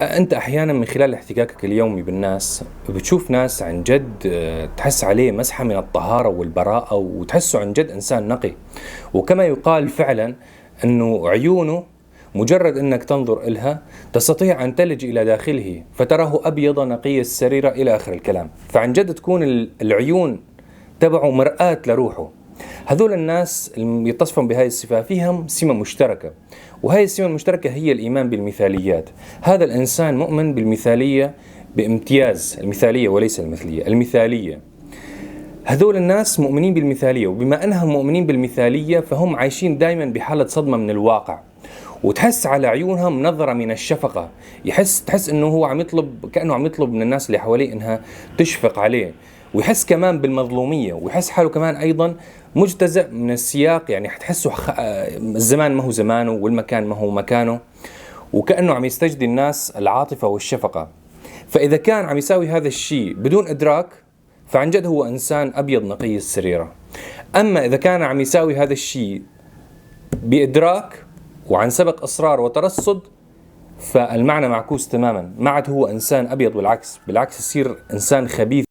أنت أحيانا من خلال احتكاكك اليومي بالناس بتشوف ناس عن جد تحس عليه مسحة من الطهارة والبراءة، وتحسه عن جد إنسان نقي. وكما يقال فعلا أنه عيونه مجرد أنك تنظر إلها تستطيع أن تلج إلى داخله فتراه أبيض نقي السريرة إلى آخر الكلام. فعن جد تكون العيون تبعه مرآة لروحه. هذول الناس اللي يتصفون بهاي الصفة فيهم سمة مشتركة، وهي السمة المشتركة هي الإيمان بالمثاليات. هذا الإنسان مؤمن بالمثالية بامتياز، المثالية وليس المثلية، المثالية. هذول الناس مؤمنين بالمثالية، وبما أنهم مؤمنين بالمثالية فهم عايشين دائما بحالة صدمة من الواقع، وتحس على عيونهم نظرة من الشفقة. تحس انه هو عم يطلب، كأنه عم يطلب من الناس اللي حواليه انها تشفق عليه، ويحس كمان بالمظلومية، ويحس حاله كمان ايضا مجتزأ من السياق. يعني حتحسه الزمان ما هو زمانه والمكان ما هو مكانه، وكأنه عم يستجدي الناس العاطفة والشفقة. فإذا كان عم يساوي هذا الشيء بدون إدراك فعن جد هو إنسان أبيض نقي السريرة. أما إذا كان عم يساوي هذا الشيء بإدراك وعن سبق إصرار وترصد فالمعنى معكوس تماما، ما عاد هو إنسان أبيض، بالعكس يصير إنسان خبيث